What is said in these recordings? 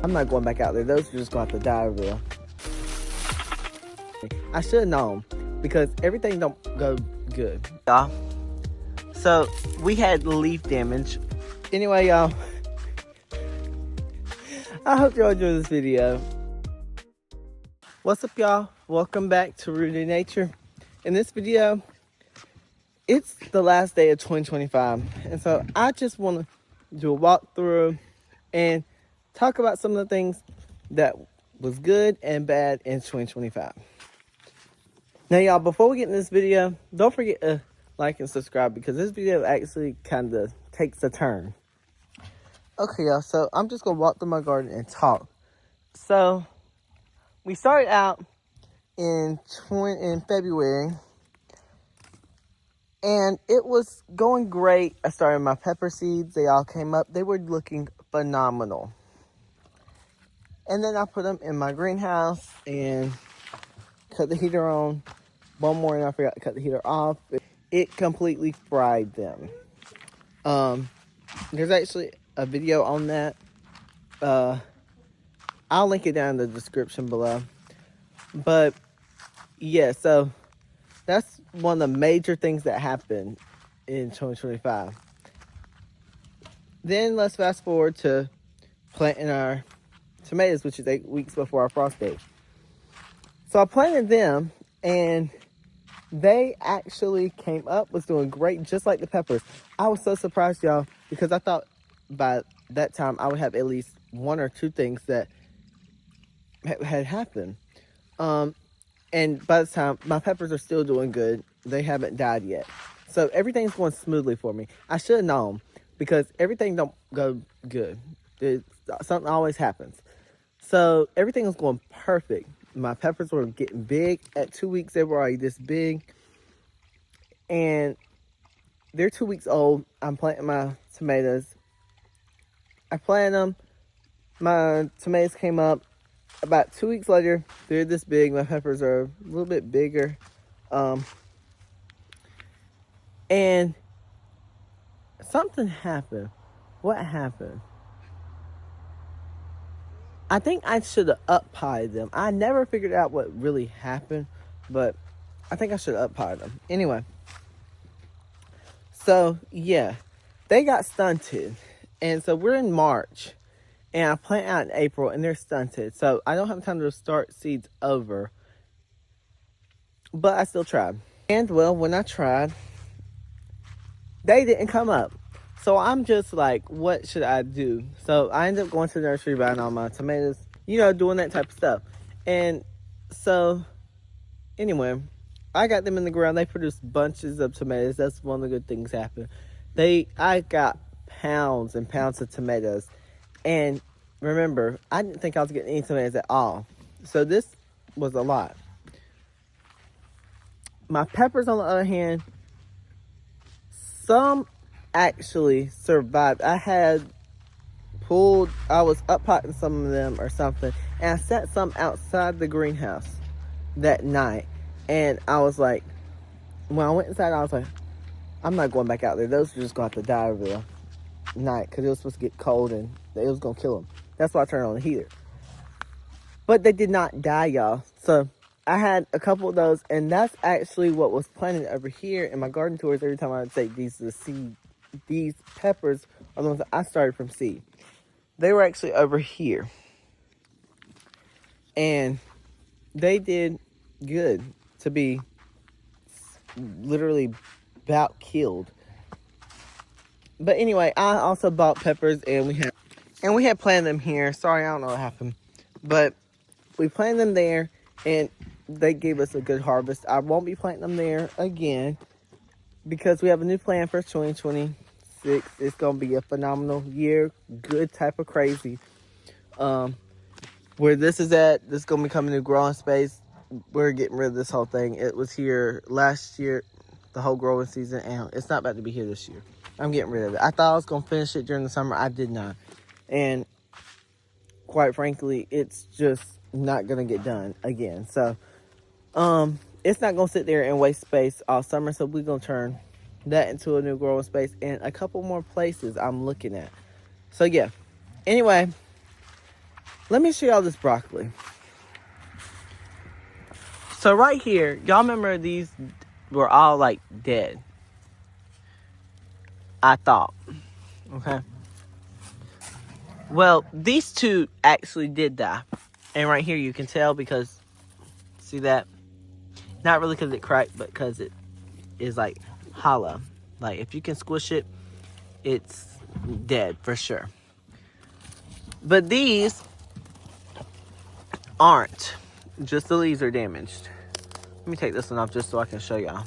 I'm not going back out there. Those are just going to have to die over there. I should have known because everything don't go good. Y'all. So we had leaf damage. Anyway, y'all. I hope y'all enjoy this video. What's up, y'all? Welcome back to Rooted in Nature. In this video, it's the last day of 2025. And so I just want to do a walkthrough and talk about some of the things that was good and bad in 2025. Now, y'all, before we get in this video, don't forget to like and subscribe because this video actually kind of takes a turn. Okay, y'all, so I'm just going to walk through my garden and talk. So, we started out in February, and it was going great. I started my pepper seeds. They all came up. They were looking phenomenal. And then I put them in my greenhouse and cut the heater on. One morning I forgot to cut the heater off. It completely fried them. There's actually a video on that. I'll link it down in the description below. But yeah, so that's one of the major things that happened in 2025. Then let's fast forward to planting our tomatoes, which is 8 weeks before our frost date. So I planted them, and they actually came up, was doing great, just like the peppers. I was so surprised, y'all, because I thought by that time I would have at least one or two things that had happened. And by this time, my peppers are still doing good. They haven't died yet. So everything's going smoothly for me. I should have known because everything don't go good. Something always happens. So everything was going perfect. My peppers were getting big. At 2 weeks, they were already this big. And they're 2 weeks old. I'm planting my tomatoes. I planted them. My tomatoes came up. About 2 weeks later, they're this big. My peppers are a little bit bigger. And something happened. What happened? I think I should have up-pied them. I never figured out what really happened, but I think I should have up-pied them. Anyway. So, yeah. They got stunted. And so we're in March. And I plant out in April, and they're stunted. So, I don't have time to start seeds over. But I still tried. And, well, when I tried, they didn't come up. So, I'm just like, what should I do? So, I ended up going to the nursery, buying all my tomatoes. You know, doing that type of stuff. And so, anyway, I got them in the ground. They produced bunches of tomatoes. That's one of the good things happened. I got pounds and pounds of tomatoes. And remember, I didn't think I was getting any tomatoes at all. So this was a lot. My peppers, on the other hand, some actually survived. I was up potting some of them or something. And I set some outside the greenhouse that night. And I was like, when I went inside, I was like, I'm not going back out there. Those are just going to have to die over there night because it was supposed to get cold and it was going to kill them. That's why I turned on the heater. But they did not die, y'all. So I had a couple of those, and that's actually what was planted over here in my garden tours. Every time I would say these are the seed, these peppers are the ones that I started from seed. They were actually over here. And they did good to be literally about killed. But anyway, I also bought peppers, and we had planted them here. Sorry, I don't know what happened. But we planted them there, and they gave us a good harvest. I won't be planting them there again because we have a new plan for 2026. It's going to be a phenomenal year. Good type of crazy. Where this is at, this is going to become a new growing space. We're getting rid of this whole thing. It was here last year, the whole growing season, and it's not about to be here this year. I'm getting rid of it. I thought I was going to finish it during the summer. I did not. And quite frankly, it's just not going to get done again. So, it's not going to sit there and waste space all summer. So, we're going to turn that into a new growing space and a couple more places I'm looking at. So, yeah. Anyway, let me show y'all this broccoli. So right here, y'all remember these were all like dead. I thought. Okay. Well, these two actually did die. And right here you can tell because, see that? Not really because it cracked, but because it is like hollow. Like if you can squish it, it's dead for sure. But these aren't. Just the leaves are damaged. Let me take this one off just so I can show y'all.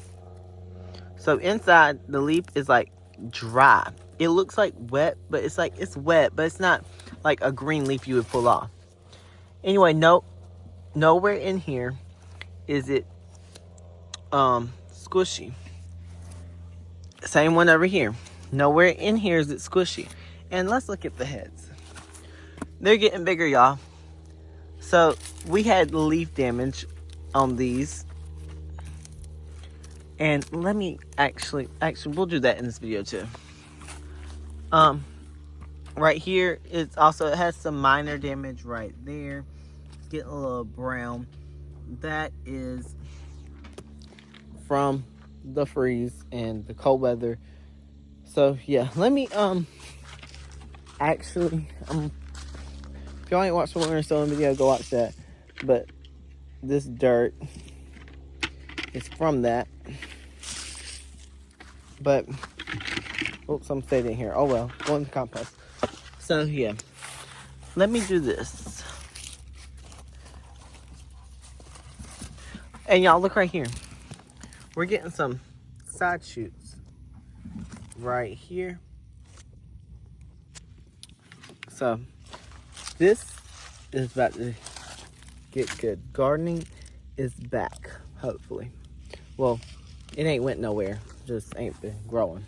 So inside, the leaf is like dry. It looks like wet, but it's like it's wet, but it's not like a green leaf you would pull off. Anyway, nowhere in here is it squishy. Same one over here. Nowhere in here is it squishy. And let's look at the heads. They're getting bigger, y'all. So we had leaf damage on these. And let me actually we'll do that in this video too. Right here, it has some minor damage right there. It's getting a little brown. That is from the freeze and the cold weather. So yeah, let me actually if y'all ain't watched the winter sowing video, go watch that. But this dirt is from that. But oops, I'm staying in here. Oh well, go in the compost. So yeah, let me do this. And y'all look right here. We're getting some side shoots right here. So this is about to get good. Gardening is back, hopefully. Well, it ain't went nowhere. Just ain't been growing.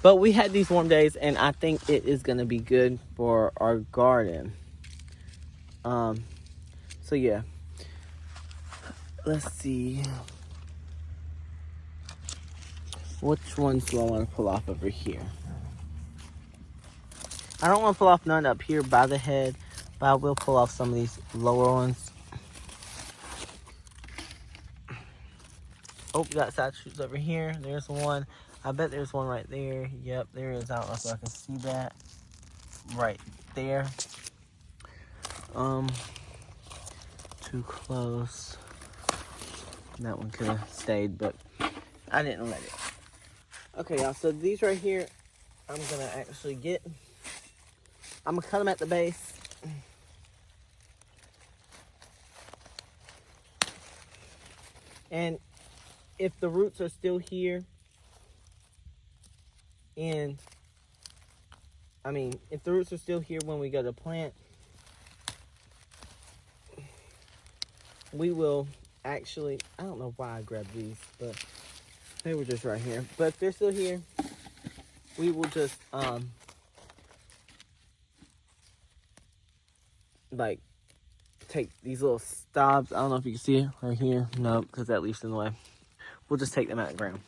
But we had these warm days, and I think it is going to be good for our garden. So yeah. Let's see. Which ones do I want to pull off over here? I don't want to pull off none up here by the head, but I will pull off some of these lower ones. Oh, we got side shoots over here. There's one. I bet there's one right there. Yep, there is. I don't know if I can see that. Right there. Too close. That one could have stayed, but I didn't let it. Okay, y'all. So these right here, I'm going to actually get. I'm going to cut them at the base. And if the roots are still here, if the roots are still here when we go to plant, we will actually, I don't know why I grabbed these, but they were just right here. But if they're still here, we will just, like, take these little stobs. I don't know if you can see it right here. No, because that leaf's in the way. We'll just take them out of the ground.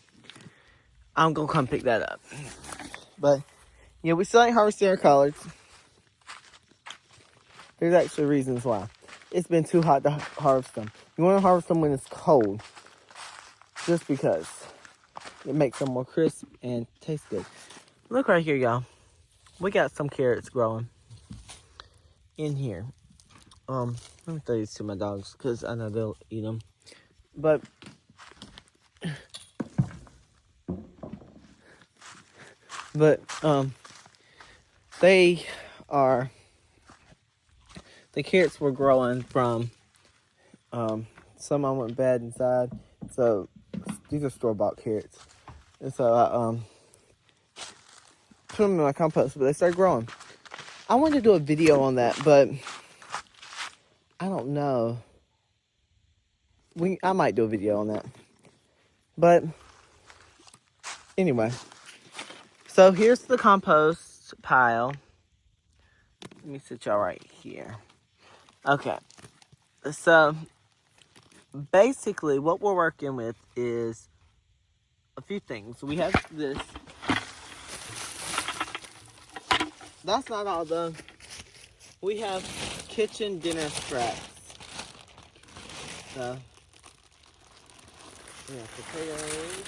I'm going to come pick that up. But, yeah, we still ain't harvesting our collards. There's actually reasons why. It's been too hot to harvest them. You want to harvest them when it's cold. Just because it makes them more crisp and taste good. Look right here, y'all. We got some carrots growing in here. Let me throw these to my dogs because I know they'll eat them. But the carrots were growing from, some of them went bad inside. So these are store-bought carrots. And so I put them in my compost, but they started growing. I wanted to do a video on that, but I don't know. I might do a video on that. But anyway, so here's the compost pile. Let me sit y'all right here. Okay, so basically what we're working with is a few things. We have this. That's not all the we have kitchen dinner scraps. So, we have potatoes.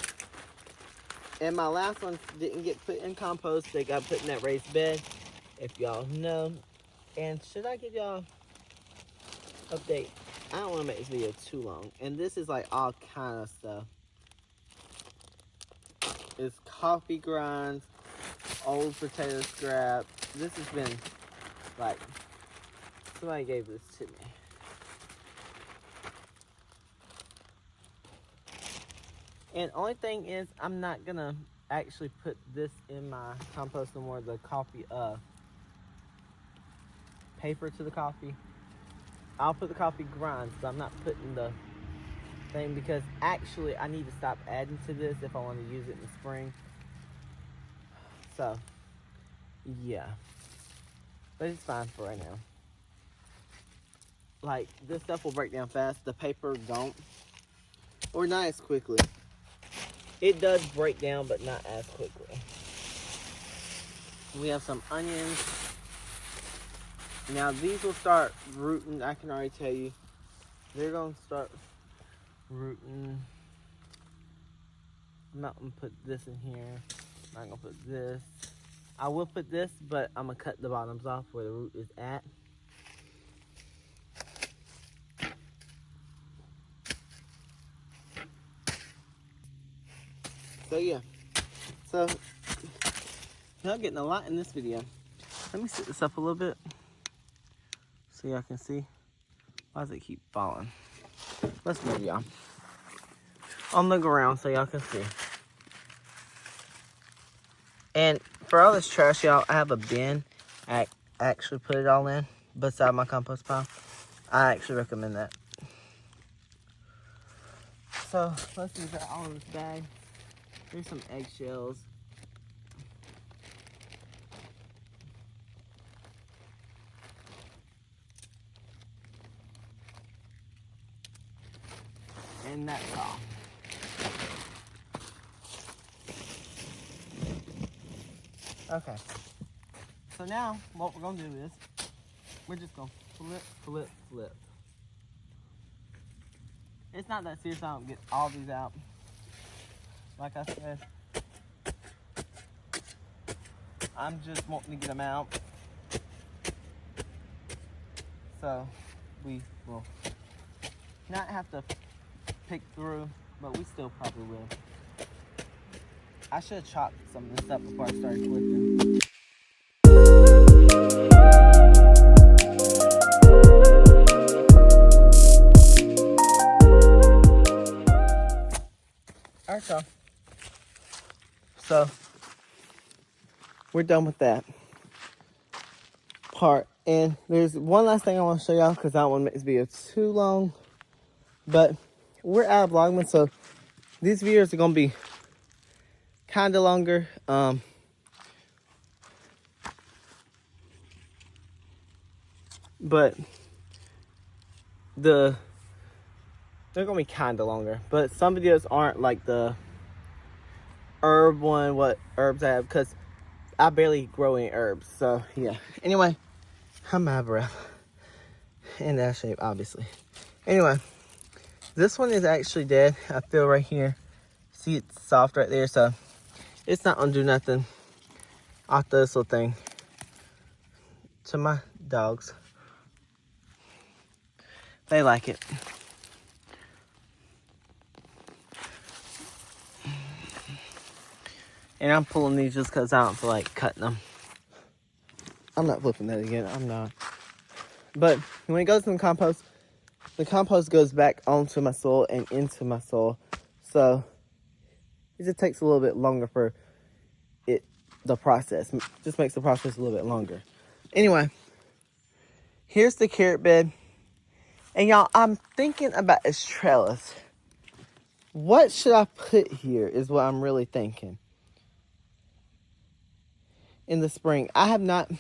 And my last ones didn't get put in compost. They got put in that raised bed, if y'all know. And should I give y'all an update? I don't want to make this video too long. And this is like all kind of stuff. It's coffee grinds, old potato scraps. This has been like, somebody gave this to me. And only thing is, I'm not gonna actually put this in my compost no more. The coffee, paper to the coffee. I'll put the coffee grinds, but I'm not putting the thing because actually I need to stop adding to this if I want to use it in the spring. So, yeah. But it's fine for right now. Like, this stuff will break down fast. The paper don't. Or not as quickly. It does break down, but not as quickly. We have some onions. Now, these will start rooting. I can already tell you. They're going to start rooting. I'm not going to put this in here. I'm not going to put this. I will put this, but I'm going to cut the bottoms off where the root is at. So yeah, so y'all getting a lot in this video. Let me set this up a little bit so y'all can see. Why does it keep falling? Let's move y'all on the ground so y'all can see. And for all this trash, y'all, I have a bin. I actually put it all in beside my compost pile. I actually recommend that. So let's use that all in this bag. There's some eggshells. And that's all. Okay. So now, what we're going to do is, we're just going to flip, flip, flip. It's not that serious. I don't get all these out. Like I said, I'm just wanting to get them out. So we will not have to pick through, but we still probably will. I should have chopped some of this up before I started flipping. Alright, y'all. So, we're done with that part. And there's one last thing I want to show y'all because I don't want to make this video too long. But we're out of Vlogmas, so these videos are going to be kind of longer. But they're going to be kind of longer. But some videos aren't like the herb one, what herbs I have, because I barely grow any herbs. So, yeah. Anyway, I'm out of breath. In that shape, obviously. Anyway, this one is actually dead. I feel right here. See, it's soft right there, so it's not gonna do nothing. I'll throw this little thing to my dogs. They like it. And I'm pulling these just because I don't feel like cutting them. I'm not flipping that again. I'm not. But when it goes in the compost goes back onto my soil and into my soil. So it just takes a little bit longer for the process. Just makes the process a little bit longer. Anyway, here's the carrot bed. And y'all, I'm thinking about this trellis. What should I put here is what I'm really thinking. In the spring, I have not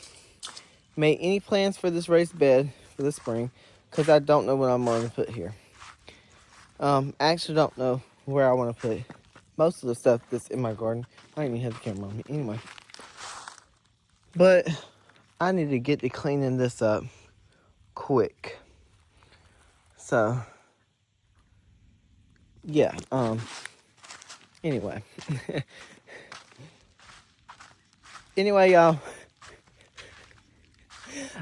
made any plans for this raised bed for the spring because I don't know what I'm going to put here. I actually don't know where I want to put most of the stuff that's in my garden. I don't even have the camera on me anyway. But I need to get to cleaning this up quick. So, yeah, anyway. Anyway, y'all,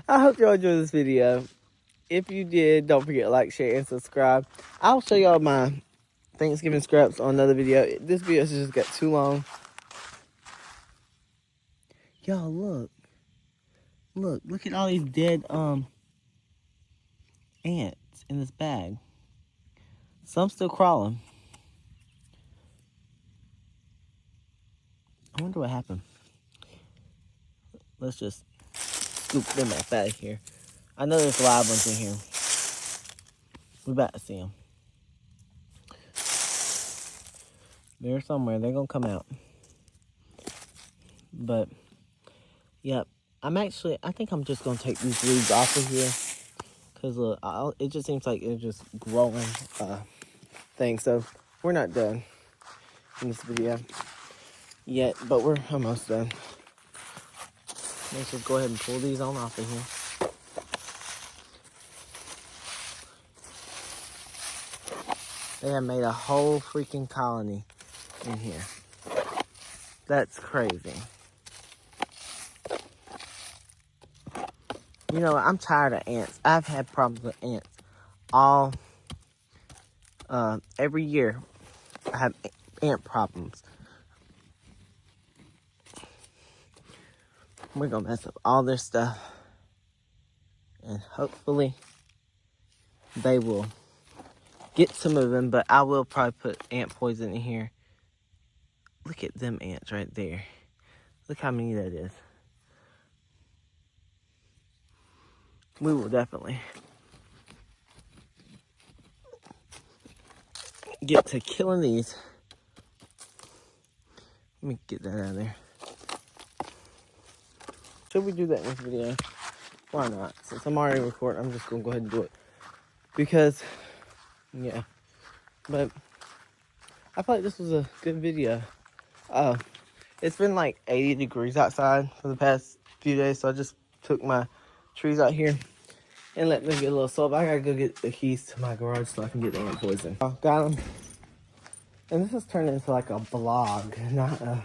I hope y'all enjoyed this video. If you did, don't forget to like, share, and subscribe. I'll show y'all my Thanksgiving scraps on another video. This video has just got too long. Y'all, look. Look at all these dead, ants in this bag. Some still crawling. I wonder what happened. Let's just scoop them back out of here. I know there's live ones in here. We about to see them. They're somewhere. They're gonna come out. But, yep. I think I'm just gonna take these leaves off of here. Because look, it just seems like it's just growing thing. So, we're not done in this video yet, but we're almost done. Let's just go ahead and pull these on off of here. They have made a whole freaking colony in here. That's crazy. You know, I'm tired of ants. I've had problems with ants every year. I have ant problems. We're gonna mess up all their stuff. And hopefully they will get to moving, but I will probably put ant poison in here. Look at them ants right there. Look how many that is. We will definitely get to killing these. Let me get that out of there. Should we do that in this video? Why not? Since I'm already recording, I'm just gonna go ahead and do it. Because, yeah. But I feel like this was a good video. It's been like 80 degrees outside for the past few days, so I just took my trees out here and let them get a little soap. I gotta go get the keys to my garage so I can get the ant poison. Got them. And this has turned into like a vlog, not a...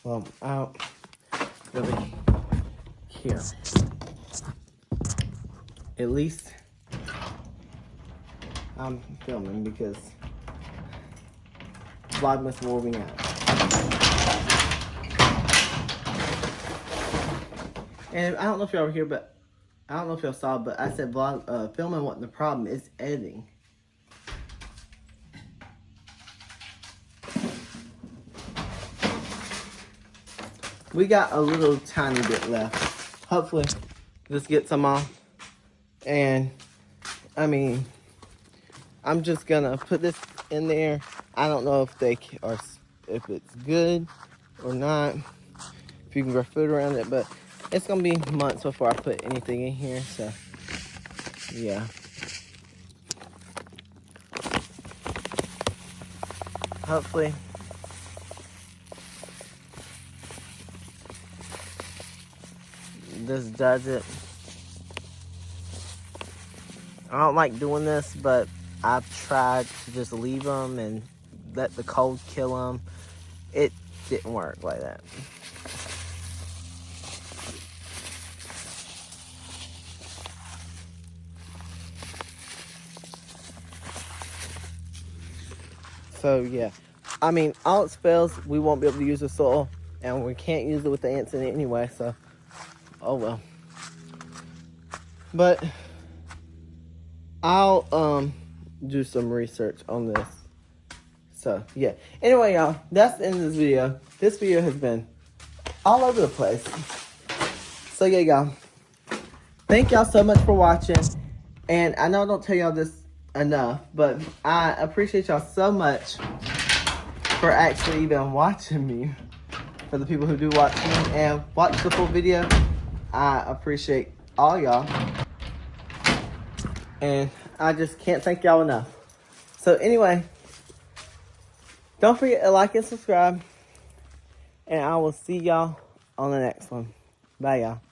Well, I don't really care. At least I'm filming because Vlogmas wore me out. And I don't know if y'all were here, but I don't know if y'all saw, but I said filming wasn't the problem, it's editing. We got a little tiny bit left. Hopefully this gets them off. And I mean, I'm just gonna put this in there. I don't know if if it's good or not. If you can grow food around it, but it's gonna be months before I put anything in here. So yeah. Hopefully this does it. I don't like doing this, but I've tried to just leave them and let the cold kill them. It didn't work like that. So yeah, I mean, all else fails, we won't be able to use the soil, and we can't use it with the ants in it anyway, so oh well. But I'll do some research on this. So yeah. Anyway, y'all, that's the end of this video. This video has been all over the place. So yeah, y'all. Thank y'all so much for watching. And I know I don't tell y'all this enough, but I appreciate y'all so much for actually even watching me. For the people who do watch me and watch the full video, I appreciate all y'all. And I just can't thank y'all enough. So anyway, don't forget to like and subscribe. And I will see y'all on the next one. Bye, y'all.